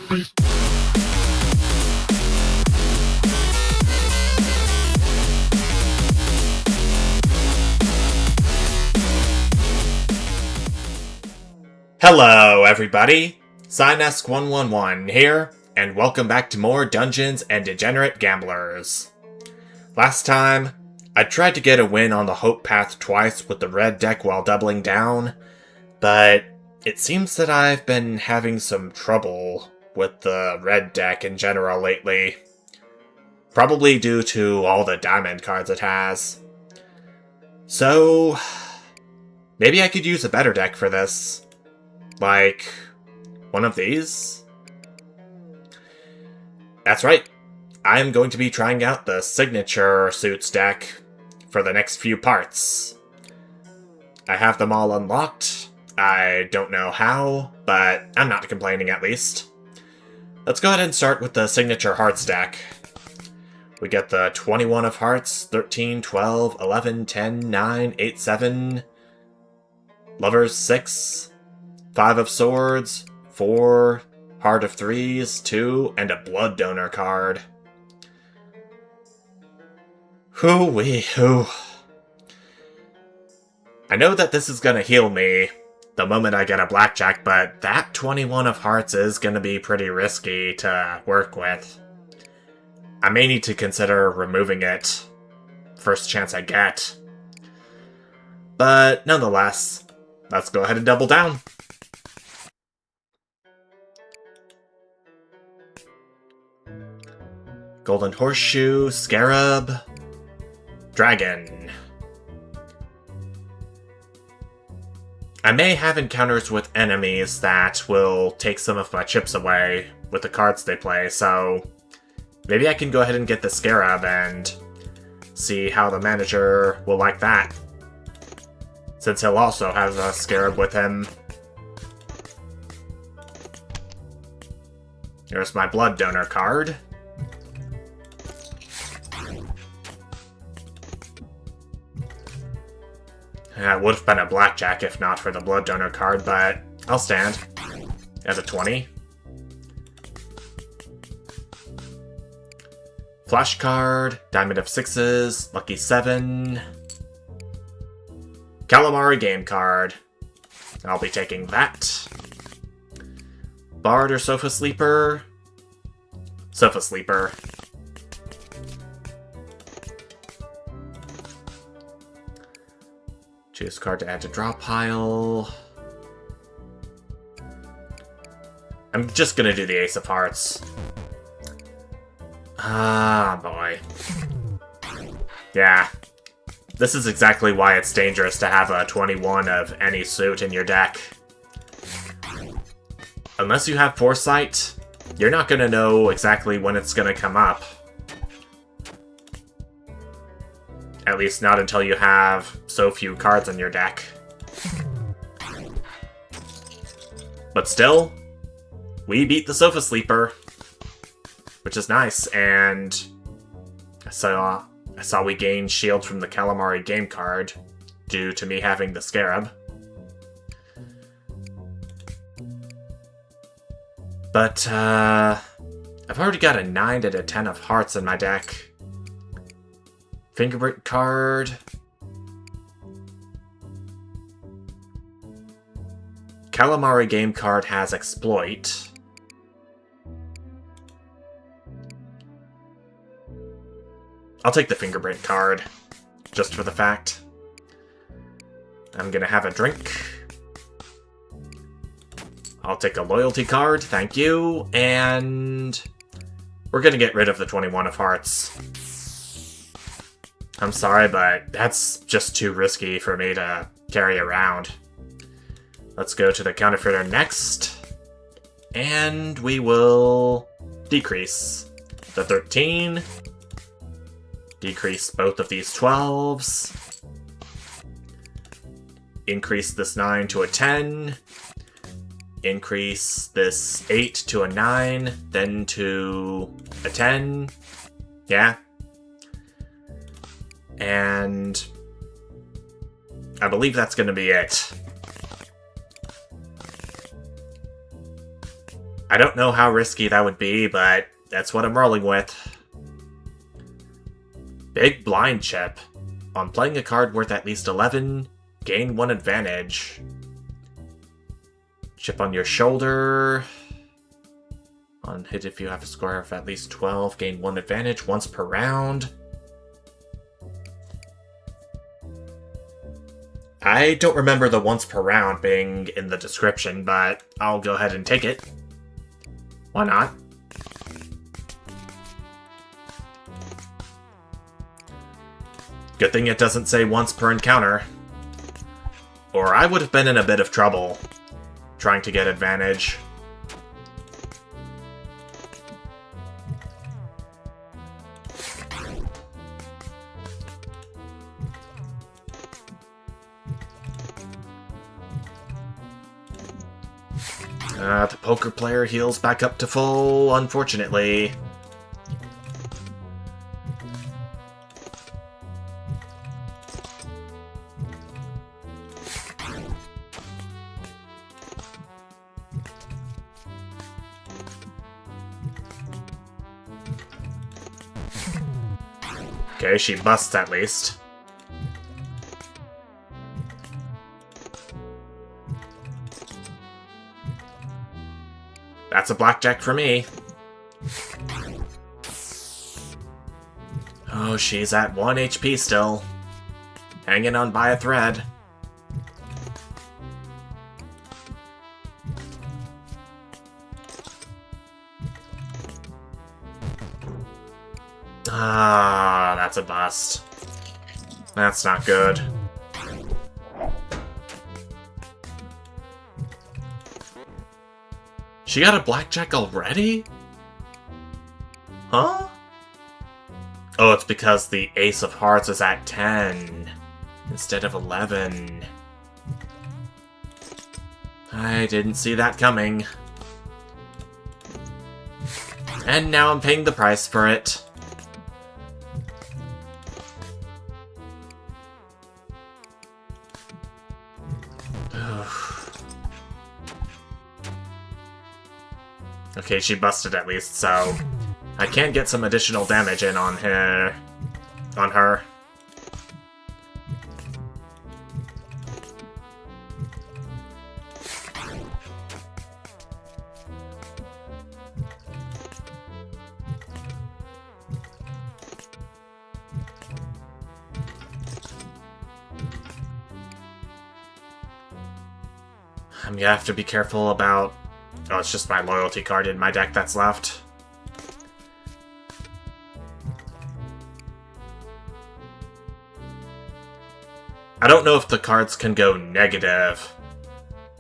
Hello, everybody! Synesk111 here, and welcome back to more Dungeons and Degenerate Gamblers. Last time, I tried to get a win on the Hope Path twice with the red deck while doubling down, but it seems that I've been having some trouble with the red deck in general lately. Probably due to all the diamond cards it has. So, maybe I could use a better deck for this. Like, one of these? That's right. I am going to be trying out the Signature Suits deck for the next few parts. I have them all unlocked. I don't know how, but I'm not complaining at least. Let's go ahead and start with the Signature Hearts deck. We get the 21 of Hearts, 13, 12, 11, 10, 9, 8, 7, Lovers 6, 5 of Swords, 4, Heart of Threes, 2, and a Blood Donor card. Hoo-wee-hoo. I know that this is gonna heal me the moment I get a blackjack, but that 21 of Hearts is gonna be pretty risky to work with. I may need to consider removing it first chance I get. But nonetheless, let's go ahead and double down. Golden Horseshoe, Scarab, Dragon. I may have encounters with enemies that will take some of my chips away with the cards they play, so maybe I can go ahead and get the Scarab and see how the manager will like that, since he'll also have a Scarab with him. Here's my Blood Donor card. It would have been a blackjack if not for the Blood Donor card, but I'll stand. As a 20. Flash card, Diamond of Sixes, Lucky 7. Calamari game card. I'll be taking that. Bard or Sofa Sleeper? Sofa Sleeper. Choose a card to add to draw pile. I'm just gonna do the Ace of Hearts. Ah, boy. Yeah. This is exactly why it's dangerous to have a 21 of any suit in your deck. Unless you have Foresight, you're not gonna know exactly when it's gonna come up. At least not until you have so few cards in your deck. But still, we beat the Sofa Sleeper, which is nice, and I saw we gained shield from the Calamari game card due to me having the Scarab. But, I've already got a 9 and a 10 of Hearts in my deck. Fingerprint card. Calamari game card has Exploit. I'll take the Fingerprint card, just for the fact. I'm gonna have a drink. I'll take a Loyalty card, thank you, and we're gonna get rid of the 21 of Hearts. I'm sorry, but that's just too risky for me to carry around. Let's go to the counterfeiter next, and we will decrease the 13, decrease both of these 12s, increase this 9 to a 10, increase this 8 to a 9, then to a 10, yeah. And I believe that's going to be it. I don't know how risky that would be, but that's what I'm rolling with. Big blind chip. On playing a card worth at least 11, gain 1 advantage. Chip on your shoulder. On hit, if you have a score of at least 12, gain 1 advantage once per round. I don't remember the once per round being in the description, but I'll go ahead and take it. Why not? Good thing it doesn't say once per encounter. Or I would have been in a bit of trouble trying to get advantage. The poker player heals back up to full, unfortunately. Okay, she busts at least. That's a blackjack for me. Oh, she's at 1 HP still. Hanging on by a thread. Ah, that's a bust. That's not good. She got a blackjack already? Huh? Oh, it's because the Ace of Hearts is at 10 instead of 11. I didn't see that coming. And now I'm paying the price for it. Okay, she busted at least, so I can get some additional damage in on her. I'm gonna have to be careful about... Oh, it's just my loyalty card in my deck that's left. I don't know if the cards can go negative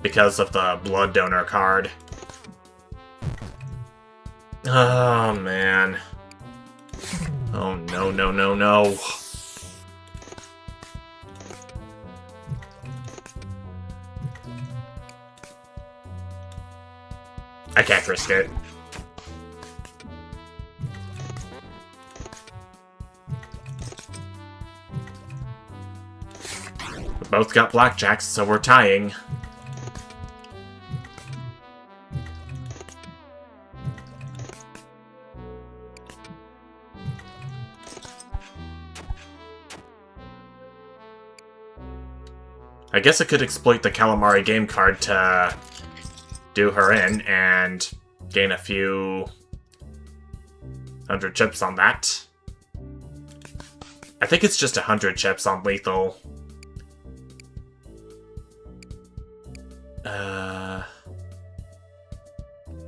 because of the blood donor card. Oh, man. Oh, no, no, no, no. I can't risk it. We both got blackjacks, so we're tying. I guess I could exploit the Calamari game card to do her in and gain a few 100 chips on that. I think it's just 100 chips on lethal.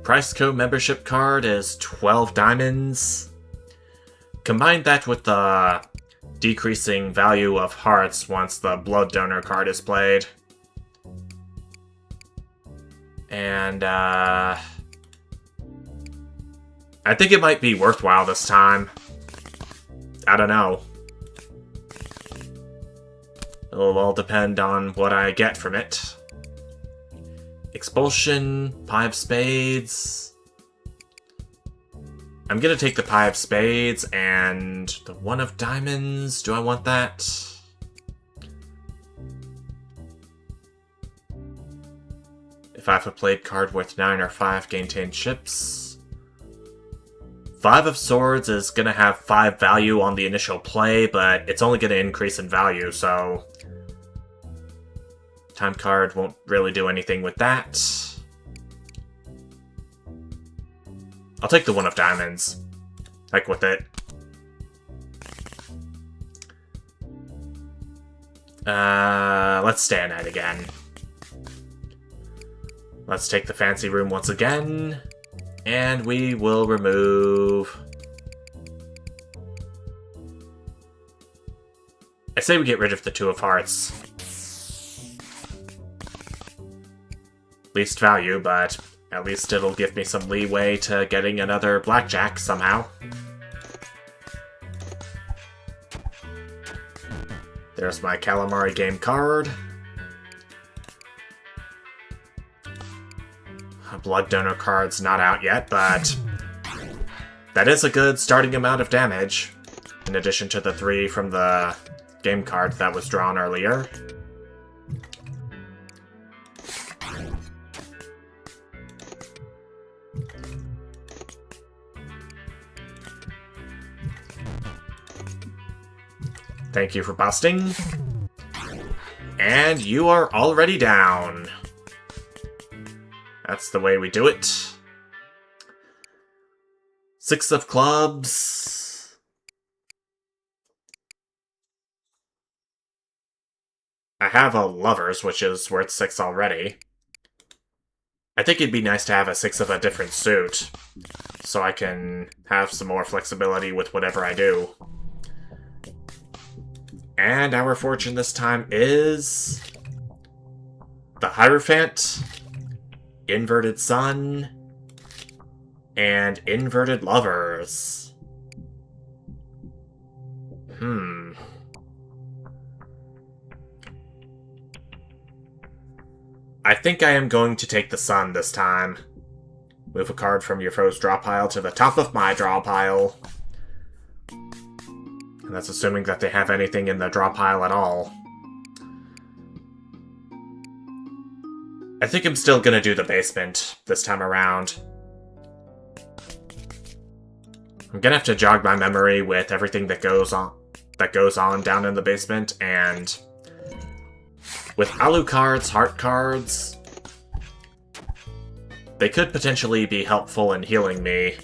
Price code membership card is 12 diamonds. Combine that with the decreasing value of hearts once the blood donor card is played. And, I think it might be worthwhile this time. I don't know. It'll all depend on what I get from it. Expulsion, Pie of Spades. I'm gonna take the Pie of Spades and the One of Diamonds. Do I want that? If I have a played card worth 9 or 5, gain 10 chips. 5 of Swords is going to have 5 value on the initial play, but it's only going to increase in value, so... Time card won't really do anything with that. I'll take the 1 of Diamonds. Heck with it. Let's stay a night again. Let's take the fancy room once again. And we will remove... I say we get rid of the 2 of Hearts. Least value, but at least it'll give me some leeway to getting another blackjack somehow. There's my Calamari game card. A Blood Donor card's not out yet, but that is a good starting amount of damage, in addition to the 3 from the game card that was drawn earlier. Thank you for busting. And you are already down. That's the way we do it. 6 of clubs. I have a lovers, which is worth 6 already. I think it'd be nice to have a 6 of a different suit, so I can have some more flexibility with whatever I do. And our fortune this time is... the Hierophant, Inverted Sun, and Inverted Lovers. I think I am going to take the Sun this time. Move a card from your foe's draw pile to the top of my draw pile. And that's assuming that they have anything in the draw pile at all. I think I'm still gonna do the basement this time around. I'm gonna have to jog my memory with everything that goes on down in the basement, and with Alu cards, Heart cards, they could potentially be helpful in healing me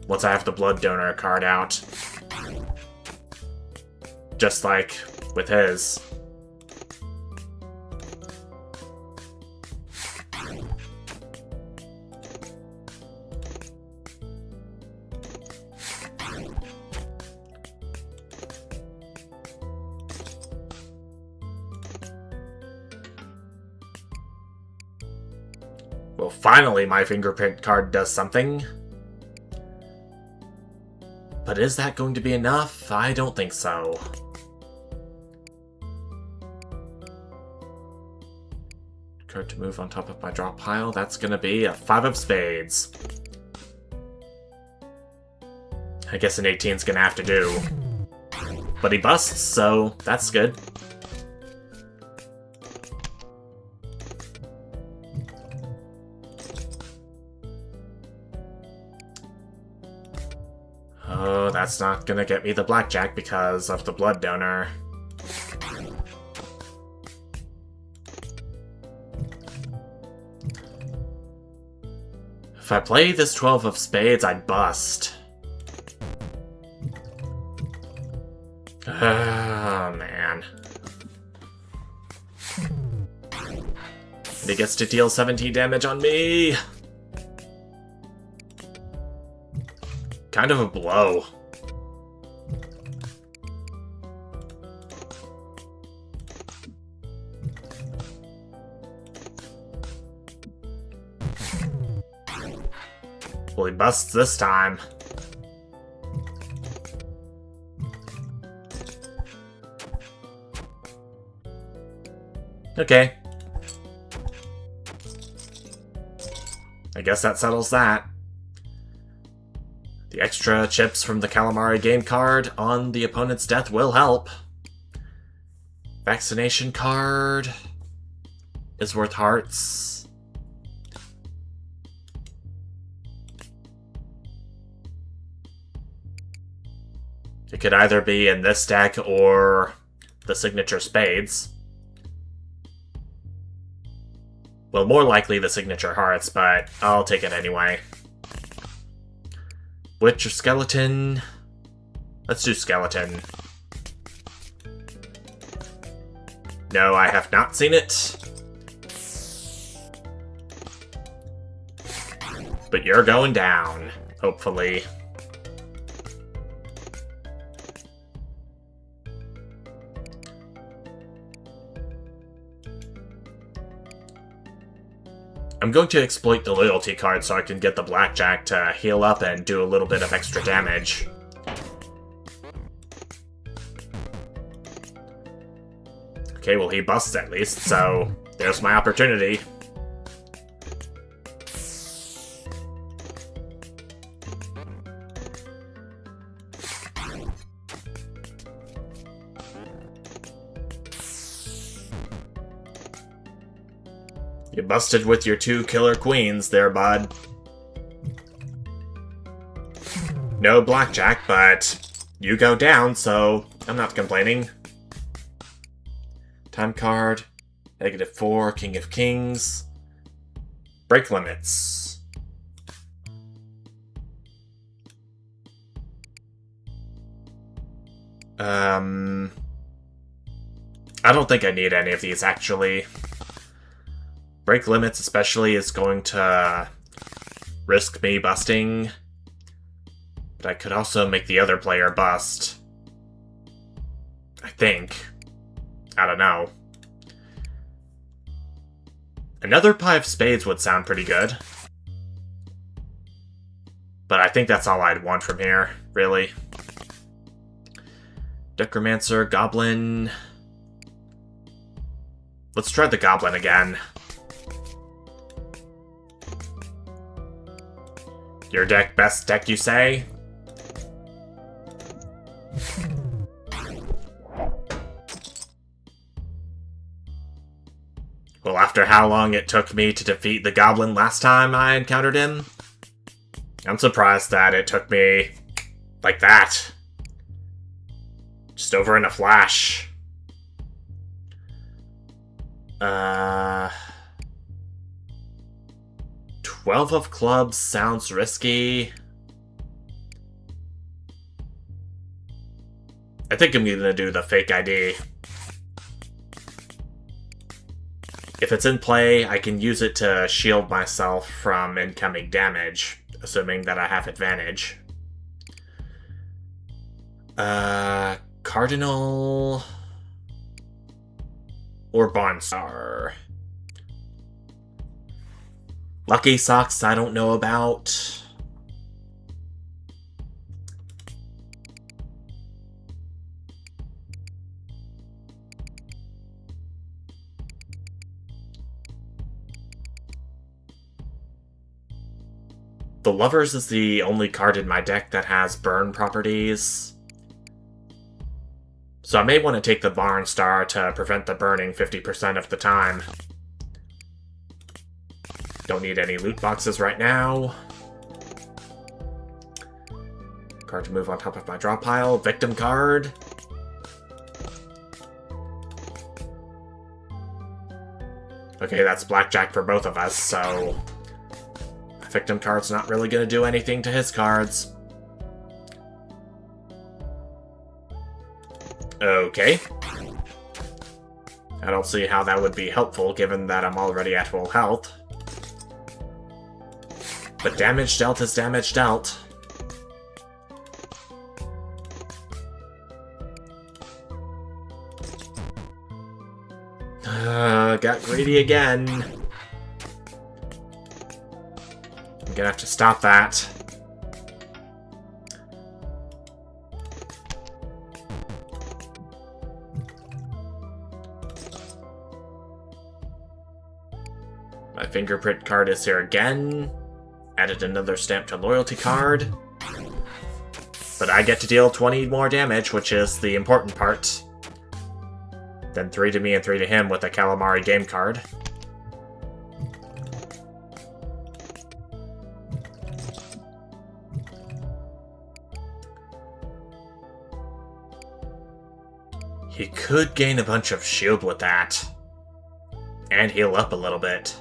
once I have the Blood Donor card out. Just like with his. Well, finally my fingerprint card does something. But is that going to be enough? I don't think so. Card to move on top of my draw pile. That's gonna be a 5 of spades. I guess an 18's gonna have to do. But he busts, so that's good. Oh, that's not gonna get me the blackjack because of the Blood Donor. If I play this 12 of spades, I'd bust. Oh, man. And he gets to deal 17 damage on me! Kind of a blow. Well, he busts this time. Okay. I guess that settles that. The extra chips from the Calamari game card on the opponent's death will help. Vaccination card is worth hearts. It could either be in this deck or the signature spades. Well, more likely the signature hearts, but I'll take it anyway. Witch or skeleton? Let's do skeleton. No, I have not seen it. But you're going down, hopefully. I'm going to exploit the loyalty card so I can get the blackjack to heal up and do a little bit of extra damage. Okay, well he busts at least, so there's my opportunity. You busted with your 2 killer queens there, bud. No blackjack, but you go down, so I'm not complaining. Time card, -4, King of Kings. Break limits. I don't think I need any of these, actually. Break limits especially is going to risk me busting. But I could also make the other player bust. I think. I don't know. Another pie of spades would sound pretty good. But I think that's all I'd want from here, really. Necromancer, Goblin. Let's try the Goblin again. Your deck, best deck, you say? Well, after how long it took me to defeat the Goblin last time I encountered him, I'm surprised that it took me like that. Just over in a flash. 12 of clubs sounds risky. I think I'm gonna do the fake ID. If it's in play, I can use it to shield myself from incoming damage, assuming that I have advantage. Cardinal or Barnstar. Lucky Socks, I don't know about. The Lovers is the only card in my deck that has burn properties. So I may want to take the Barnstar to prevent the burning 50% of the time. Don't need any loot boxes right now. Card to move on top of my draw pile. Victim card. Okay, that's blackjack for both of us, so... Victim card's not really going to do anything to his cards. Okay. I don't see how that would be helpful, given that I'm already at full health. But damage dealt is damage dealt. Got greedy again. I'm gonna have to stop that. My fingerprint card is here again. Added another stamp to loyalty card. But I get to deal 20 more damage, which is the important part. Then 3 to me and 3 to him with a Calamari game card. He could gain a bunch of shield with that. And heal up a little bit.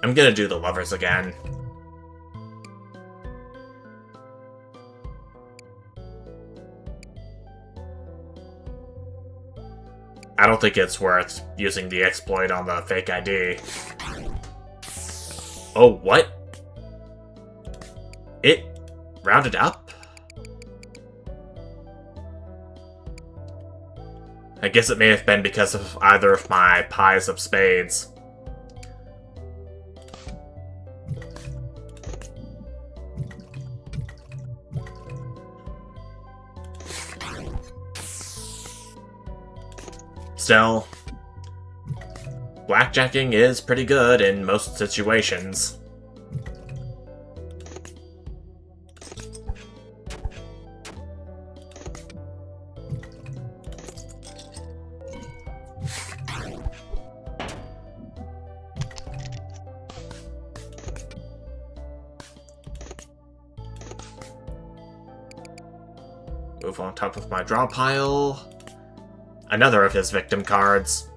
I'm gonna do the lovers again. I don't think it's worth using the exploit on the fake ID. Oh, what? It rounded up? I guess it may have been because of either of my pies of spades. Still, blackjacking is pretty good in most situations. Move on top of my draw pile. Another of his victim cards.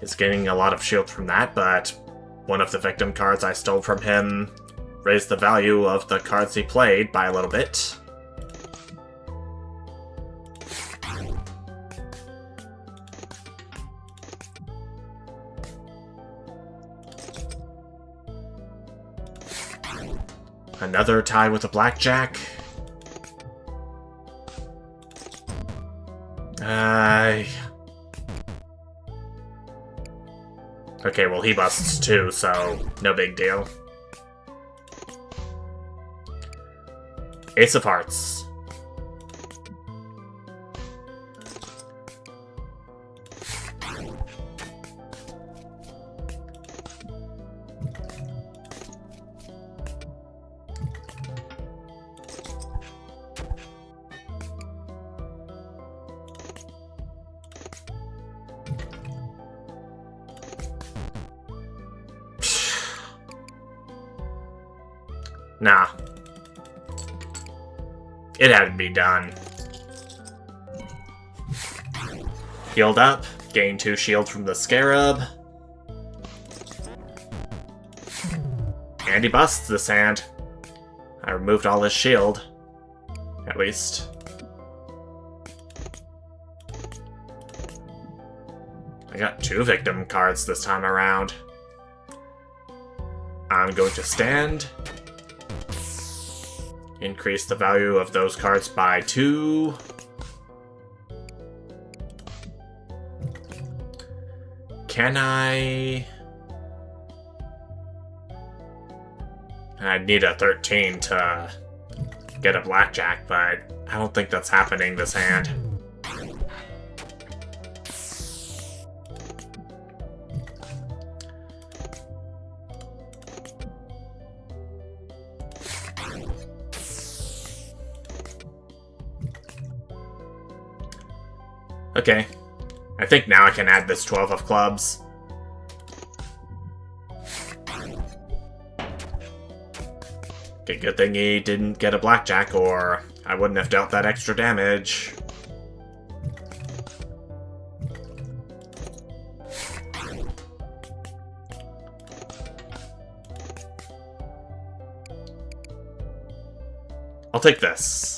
He's gaining a lot of shield from that, but one of the victim cards I stole from him raised the value of the cards he played by a little bit. Another tie with a blackjack. Okay, well he busts too, so no big deal. Ace of Hearts. Nah. It had to be done. Healed up, gain 2 shield from the Scarab. And he busts this hand. I removed all his shield. At least. I got 2 victim cards this time around. I'm going to stand. Increase the value of those cards by 2. Can I need a 13 to get a blackjack, but I don't think that's happening this hand. Okay, I think now I can add this 12 of clubs. Okay, good thing he didn't get a blackjack, or I wouldn't have dealt that extra damage. I'll take this.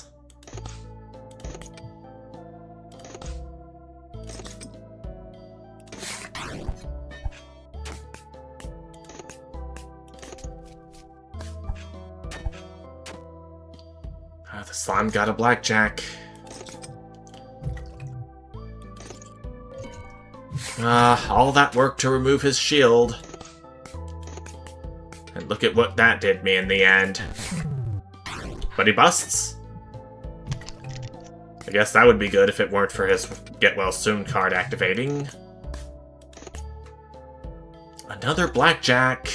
The slime got a blackjack. All that work to remove his shield. And look at what that did me in the end. But he busts. I guess that would be good if it weren't for his Get Well Soon card activating. Another blackjack.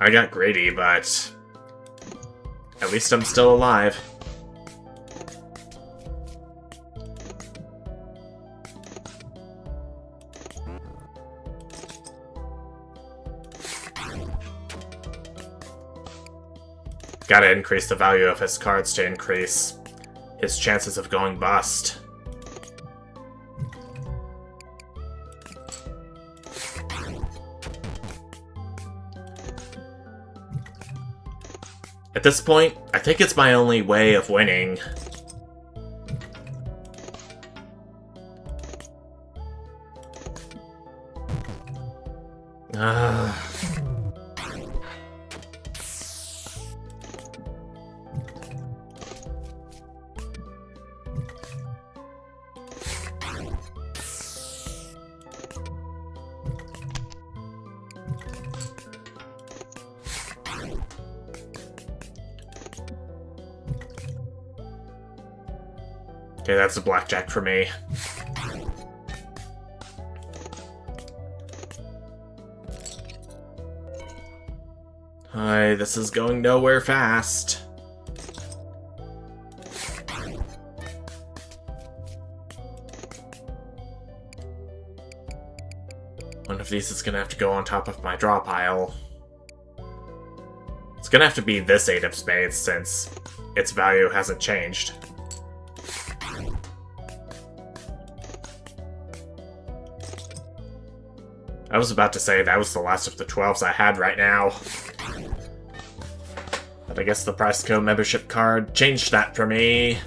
I got greedy, but at least I'm still alive. Gotta increase the value of his cards to increase his chances of going bust. At this point, I think it's my only way of winning. Okay, that's a blackjack for me. Hi, this is going nowhere fast. One of these is gonna have to go on top of my draw pile. It's gonna have to be this 8 of spades since its value hasn't changed. I was about to say that was the last of the 12s I had right now. But I guess the Priceco membership card changed that for me.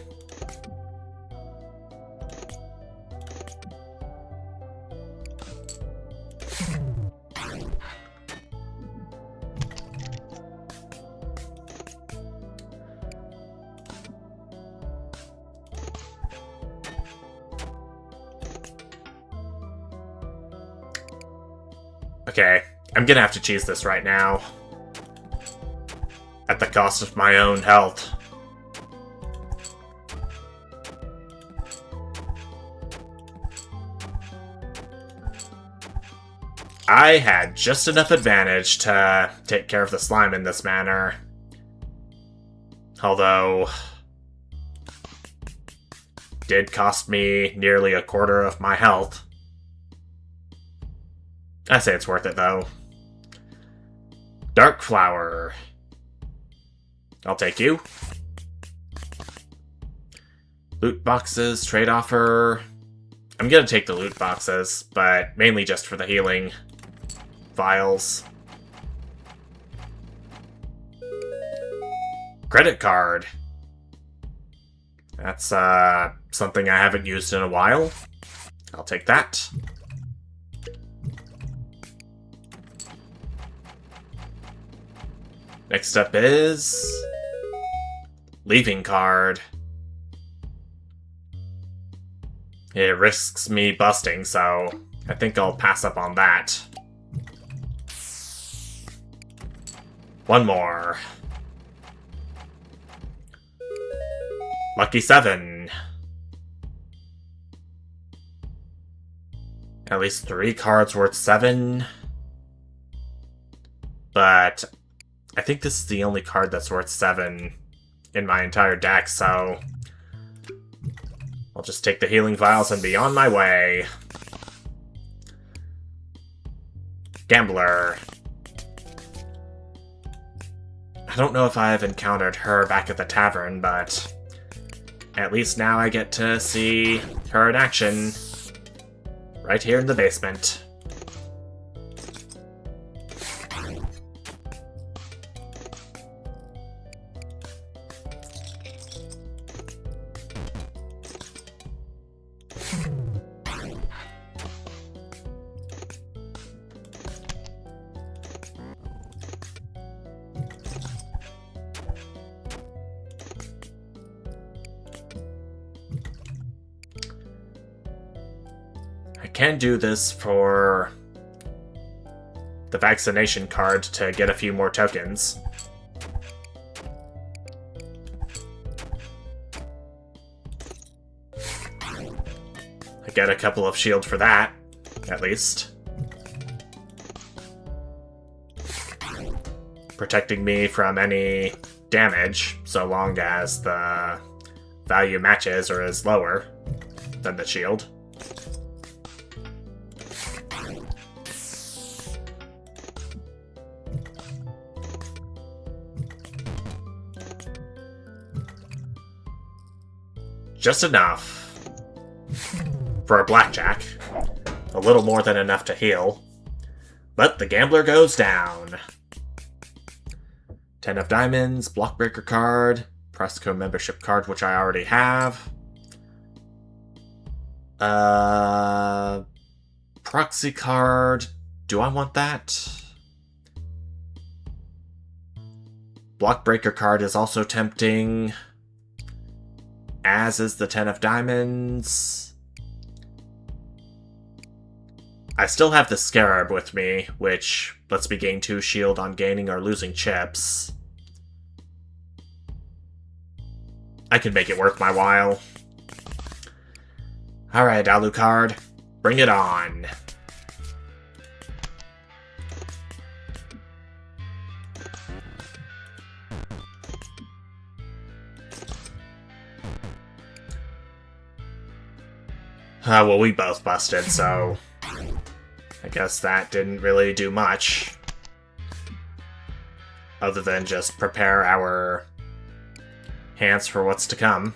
Okay, I'm gonna have to cheese this right now. At the cost of my own health. I had just enough advantage to take care of the slime in this manner. Although, did cost me nearly a quarter of my health. I say it's worth it, though. Dark Flower. I'll take you. Loot boxes, trade offer. I'm gonna take the loot boxes, but mainly just for the healing vials. Credit card. That's, something I haven't used in a while. I'll take that. Next up is leaving card. It risks me busting, so I think I'll pass up on that. One more. Lucky 7. At least 3 cards worth 7. But I think this is the only card that's worth 7 in my entire deck, so I'll just take the healing vials and be on my way. Gambler. I don't know if I've encountered her back at the tavern, but at least now I get to see her in action right here in the basement. I can do this for the vaccination card to get a few more tokens. I get a couple of shield for that, at least. protecting me from any damage, so long as the value matches or is lower than the shield. Just enough for a blackjack. A little more than enough to heal. But the gambler goes down. 10 of diamonds, block breaker card, Presco membership card, which I already have. Proxy card. Do I want that? Block breaker card is also tempting, as is the 10 of diamonds. I still have the Scarab with me, which lets me gain 2 shield on gaining or losing chips. I could make it worth my while. Alright, Alucard, bring it on. Well, we both busted, so I guess that didn't really do much. Other than just prepare our hands for what's to come.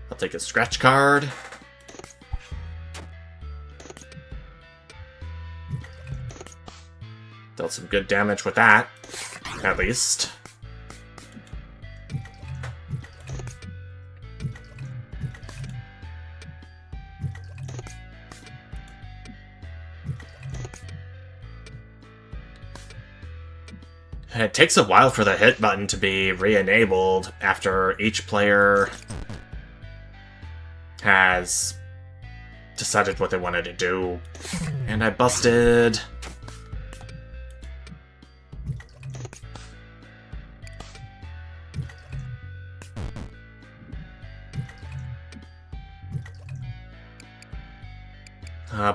I'll take a scratch card. Dealt some good damage with that, at least. It takes a while for the hit button to be re-enabled after each player has decided what they wanted to do. And I busted.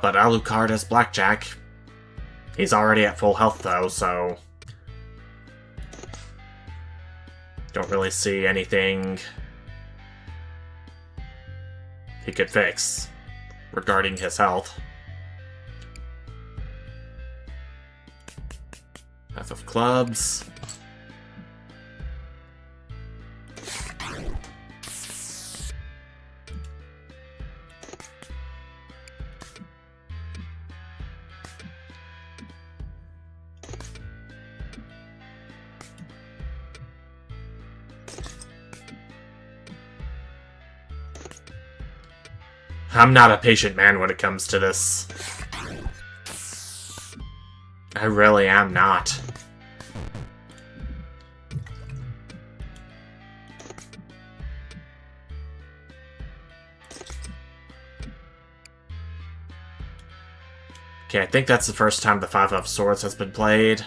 But Alucard has blackjack. He's already at full health though, so don't really see anything he could fix regarding his health. Half of clubs. I'm not a patient man when it comes to this. I really am not. Okay, I think that's the first time the 5 of Swords has been played.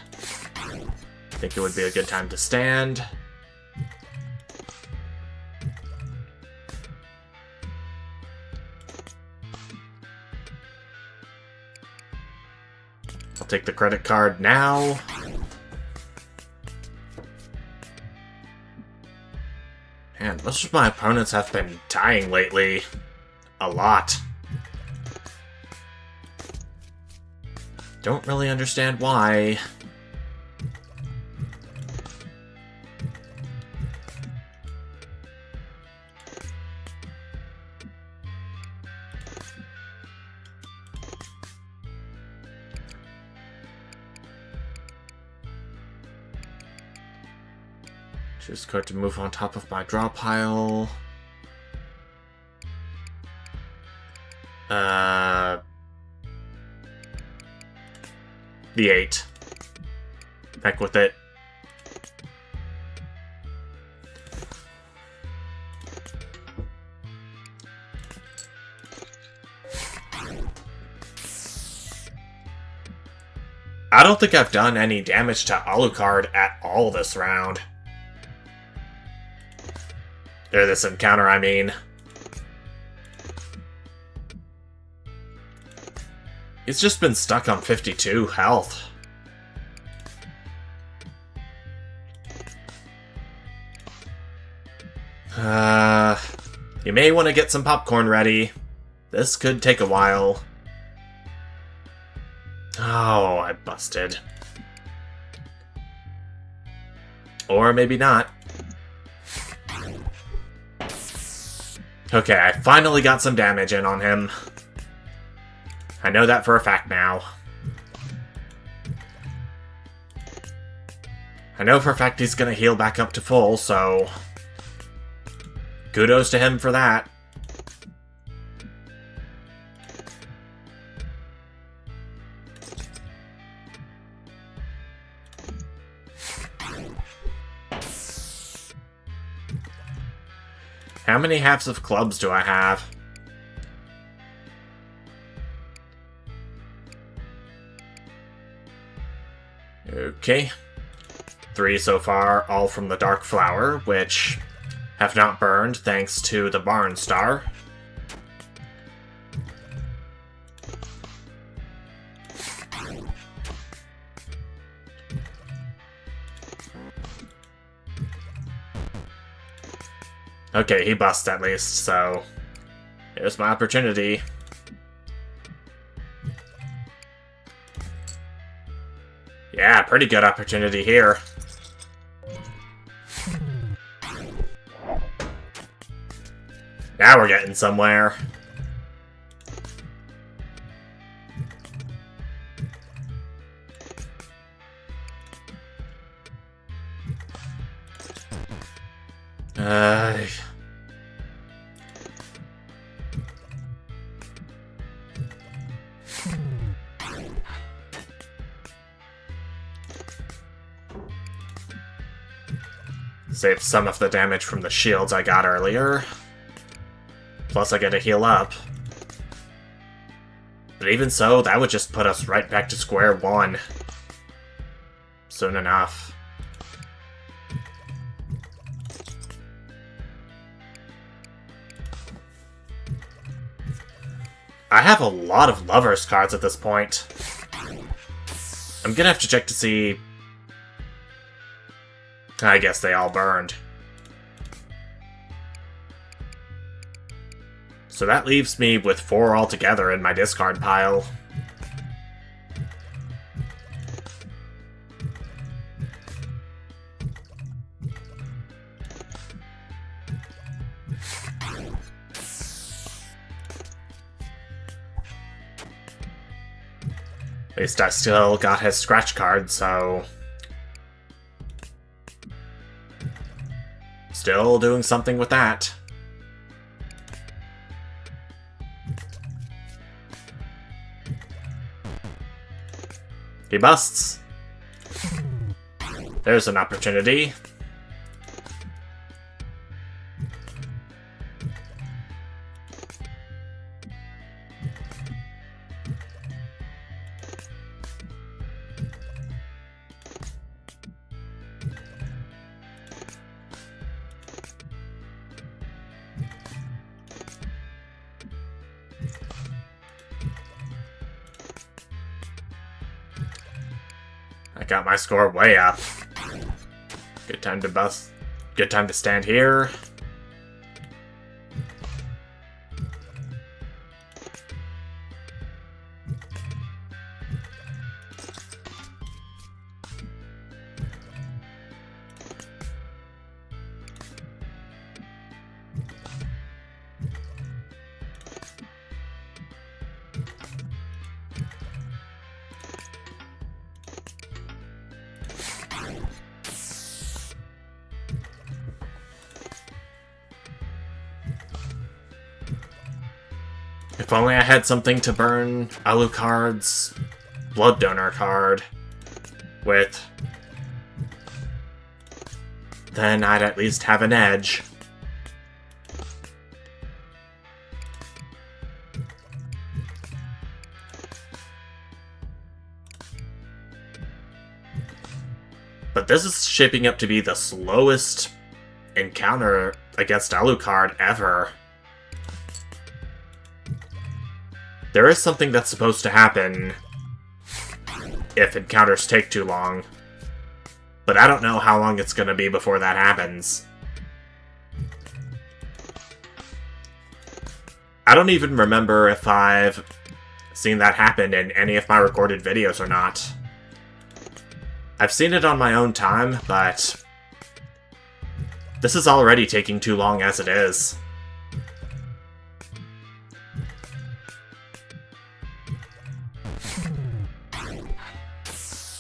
I think it would be a good time to stand. I'll take the credit card now. Man, most of my opponents have been dying lately. A lot. Don't really understand why. Just going to move on top of my draw pile. The 8. Heck with it. I don't think I've done any damage to Alucard at all this round. Or this encounter, I mean. He's just been stuck on 52 health. You may want to get some popcorn ready. This could take a while. Oh, I busted. Or maybe not. Okay, I finally got some damage in on him. I know that for a fact now. I know for a fact he's gonna heal back up to full, so... kudos to him for that. How many halves of clubs do I have? Okay. 3 so far, all from the Dark Flower, which have not burned thanks to the Barn Star. Okay, he busts at least, so here's my opportunity. Yeah, pretty good opportunity here. Now we're getting somewhere. Save some of the damage from the shields I got earlier. Plus I get to heal up. But even so, that would just put us right back to square one. Soon enough. I have a lot of Lovers cards at this point. I'm gonna have to check to see... I guess they all burned. So that leaves me with 4 altogether in my discard pile. At least I still got his scratch card, so... still doing something with that. He busts. There's an opportunity. I got my score way up. Good time to bust. Good time to stand here. If only I had something to burn Alucard's Blood Donor card with, then I'd at least have an edge. But this is shaping up to be the slowest encounter against Alucard ever. There is something that's supposed to happen if encounters take too long, but I don't know how long it's gonna be before that happens. I don't even remember if I've seen that happen in any of my recorded videos or not. I've seen it on my own time, but this is already taking too long as it is.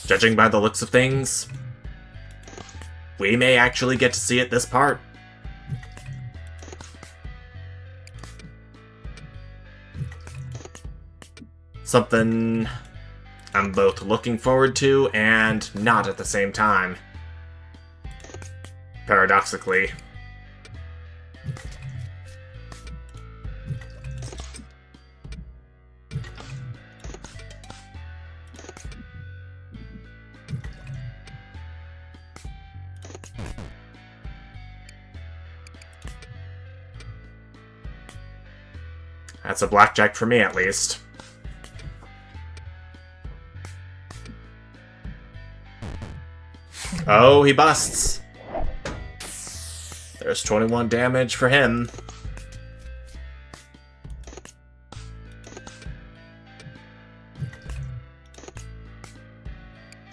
Judging by the looks of things, we may actually get to see it this part. Something I'm both looking forward to and not at the same time. Paradoxically. That's a blackjack for me, at least. Oh, he busts. There's 21 damage for him.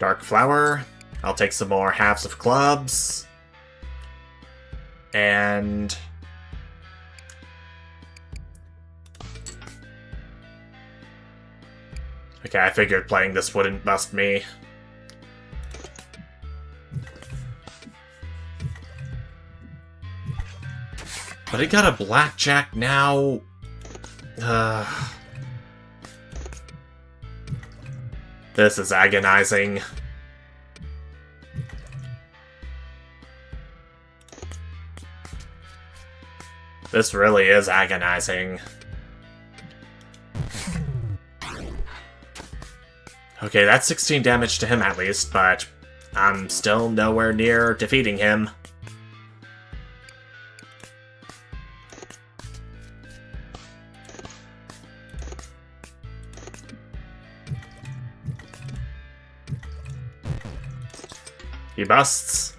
Dark Flower. I'll take some more halves of clubs. And okay, I figured playing this wouldn't bust me. But he got a blackjack now. This is agonizing. This really is agonizing. Okay, that's 16 damage to him at least, but I'm still nowhere near defeating him. He busts.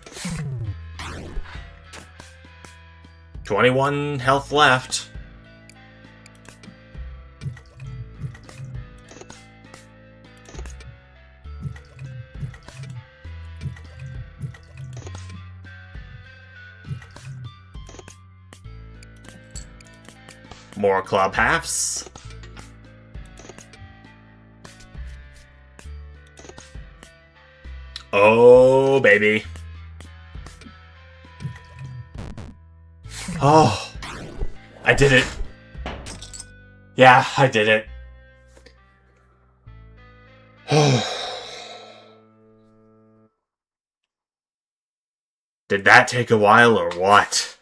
21 health left. More club halves. Oh, baby. Oh, I did it. Yeah, I did it. Did that take a while or what?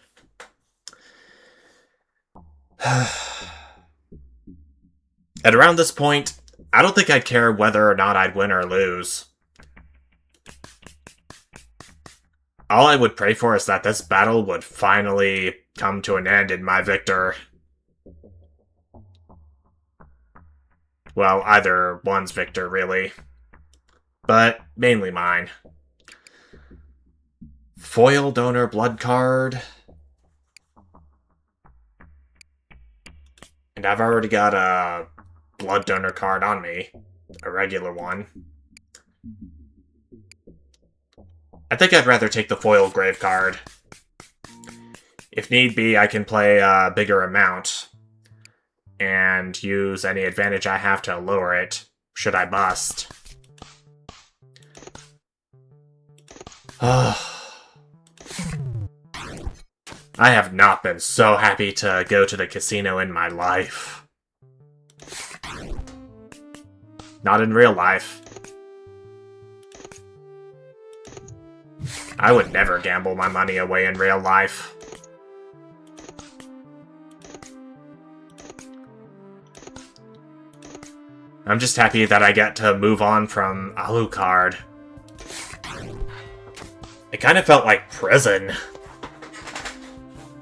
At around this point, I don't think I'd care whether or not I'd win or lose. All I would pray for is that this battle would finally come to an end in my victor. Well, either one's victor, really. But mainly mine. Foil donor blood card. And I've already got a blood donor card on me. A regular one. I think I'd rather take the foil grave card. If need be, I can play a bigger amount and use any advantage I have to lower it, should I bust. I have not been so happy to go to the casino in my life. Not in real life. I would never gamble my money away in real life. I'm just happy that I get to move on from Alucard. It kind of felt like prison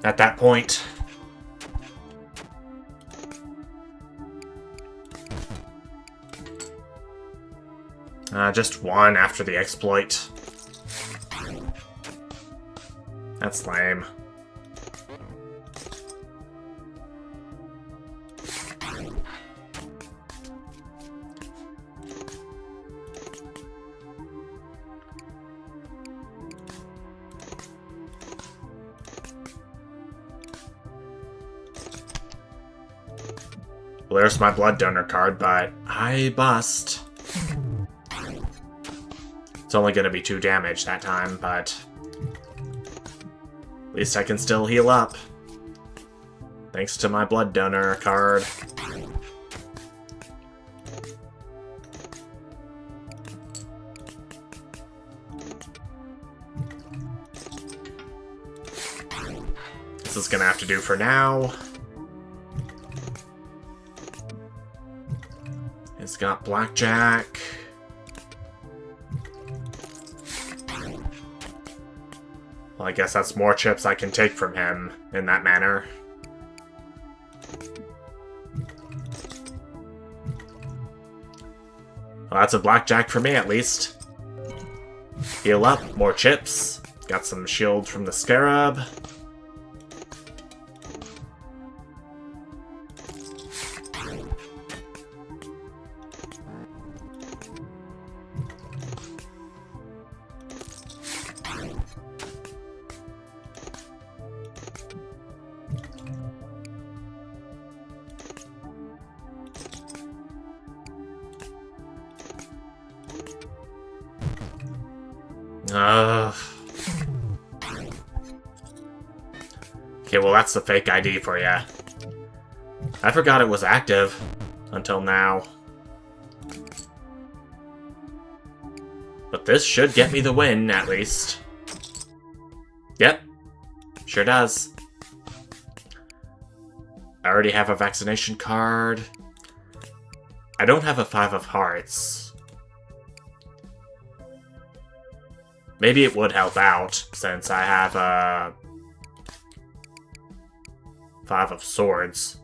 at that point. Just one after the exploit. That's lame. Well, there's my blood donor card, but I bust. It's only going to be 2 damage that time, but at least I can still heal up. Thanks to my blood donor card. This is going to have to do for now. He's got blackjack. Well, I guess that's more chips I can take from him in that manner. Well, that's a blackjack for me, at least. Heal up, more chips. Got some shield from the scarab. Okay, well that's the fake ID for ya. I forgot it was active until now. But this should get me the win, at least. Yep, sure does. I already have a vaccination card. I don't have a 5 of hearts. Maybe it would help out, since I have a 5 of swords.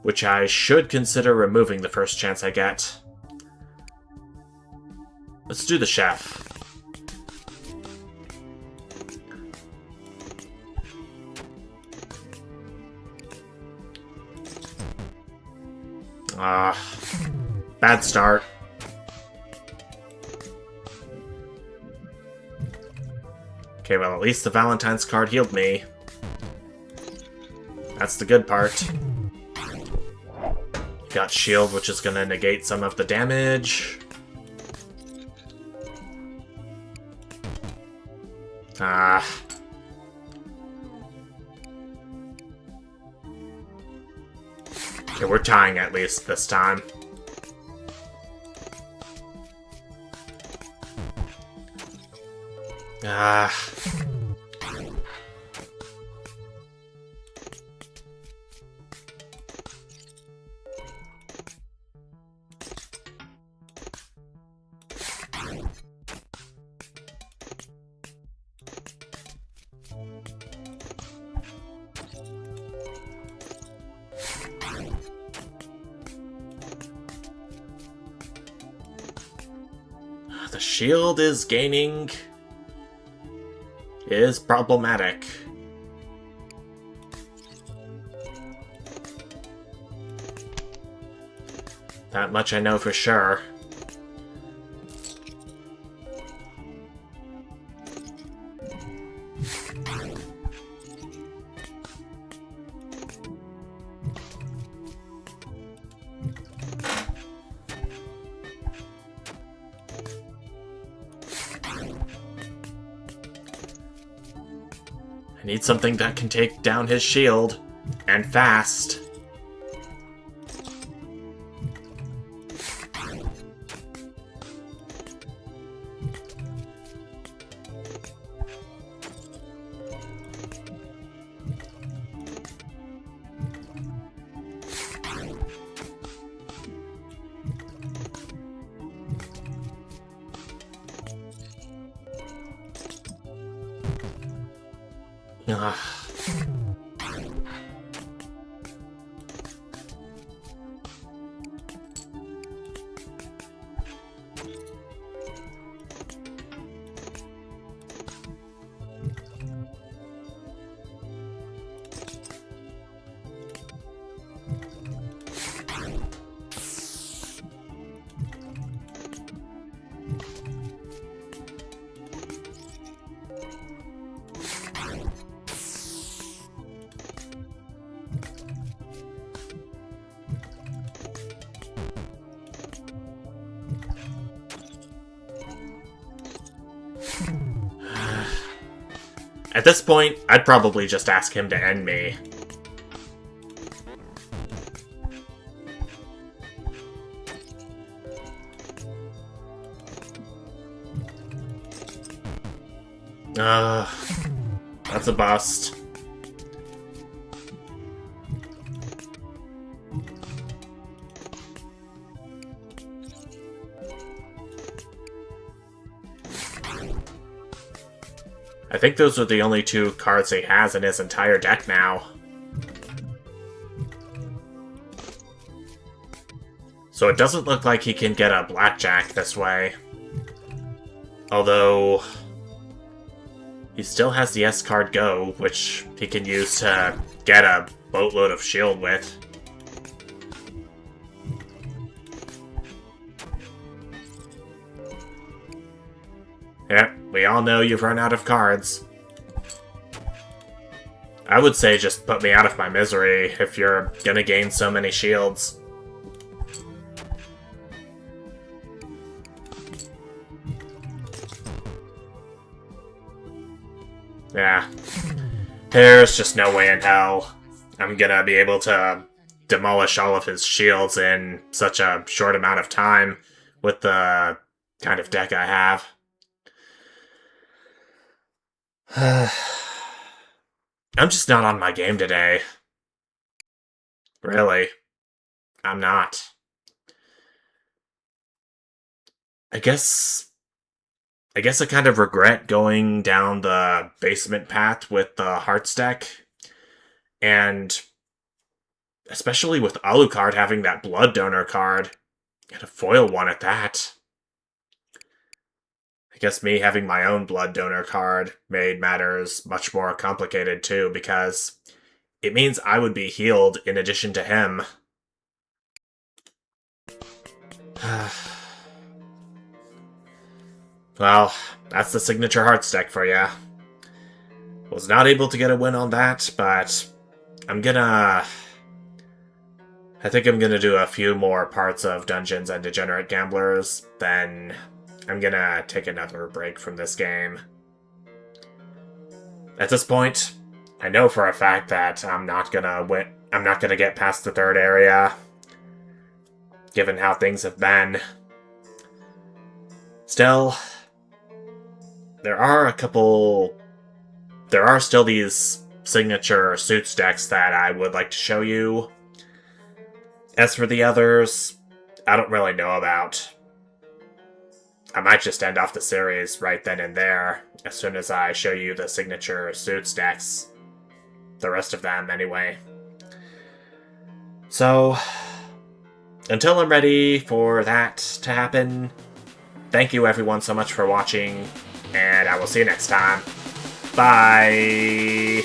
Which I should consider removing the first chance I get. Let's do the chef. Bad start. Okay, well, at least the Valentine's card healed me. That's the good part. Got shield, which is gonna negate some of the damage. Okay, we're tying at least this time. The shield is gaining is problematic. That much I know for sure. I need something that can take down his shield, and fast. At this point, I'd probably just ask him to end me. That's a bust. I think those are the only two cards he has in his entire deck now. So it doesn't look like he can get a blackjack this way. Although he still has the S card Go, which he can use to get a boatload of shield with. Yep, we all know you've run out of cards. I would say just put me out of my misery if you're gonna gain so many shields. Yeah. There's just no way in hell I'm gonna be able to demolish all of his shields in such a short amount of time with the kind of deck I have. I'm just not on my game today. Really. I'm not. I guess I kind of regret going down the basement path with the Hearts deck. And especially with Alucard having that Blood Donor card. And a foil one at that. I guess me having my own Blood Donor card made matters much more complicated too, because it means I would be healed in addition to him. Well, that's the signature Hearts deck for ya. Was not able to get a win on that, but I think I'm gonna do a few more parts of Dungeons and Degenerate Gamblers, then I'm gonna take another break from this game. At this point, I know for a fact that I'm not gonna get past the third area, given how things have been. Still, there are still these signature suits decks that I would like to show you. As for the others, I don't really know about. I might just end off the series right then and there, as soon as I show you the signature suits decks. The rest of them, anyway. So, until I'm ready for that to happen, thank you everyone so much for watching, and I will see you next time. Bye!